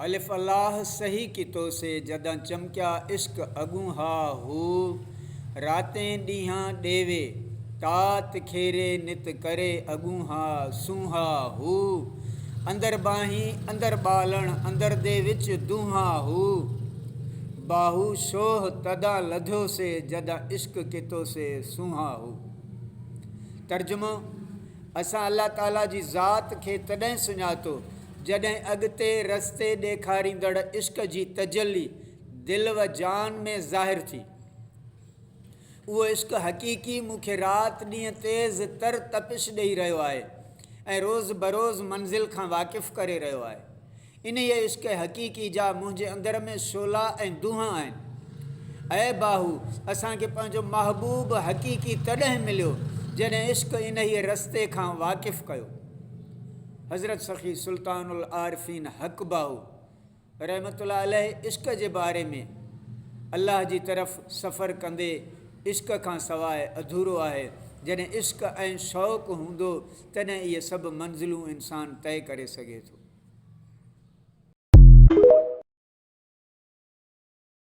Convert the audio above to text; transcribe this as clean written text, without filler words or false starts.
अलिफ अल्लाह सही कितो से जदा चमकिया इश्क अगू हा हू रातें ॾींहां ॾेवे तात खेरे नित करे अगू हा सूहा हू अंदर बाही अंदर बालण अंदर दे विच दूहा हू बाहू शोह तदा लधो से जदा इश्क कितो से सूहा हू। तर्जुमो असां अल्लाह ताला जी ज़ात खे तॾहिं सुञातो जॾहिं अॻिते रस्ते ॾेखारींदड़ इश्क जी तजली दिलि व जान में ज़ाहिर थी। उहो इश्क हक़ीक़ी मूंखे राति ॾींहुं तेज़ तर तपिश ॾेई रहियो आहे ऐं रोज़ बरोज़ मंज़िल खां वाक़िफ़ु करे रहियो आहे। इन इश्क हक़ीक़ी जा मुंहिंजे अंदर में शोला ऐं दूंहां आहिनि। ऐं बाहू असांखे पंहिंजो महबूब हक़ीक़ी तॾहिं मिलियो जॾहिं इश्क इन ई रस्ते खां वाक़िफ़ु कयो। हज़रत सखी सुल्तानुल आरिफ़ीन हक़ बाहू रहमतुल्लाह अलैह इश्क जे बारे में अल्लाह जी तरफ़ सफ़र कंदे इश्क खां सवाइ अधूरो आहे। जॾहिं इश्क ऐं शौक़ु हूंदो तॾहिं इहे सभु मंज़िलूं इंसान तय करे सघे थो।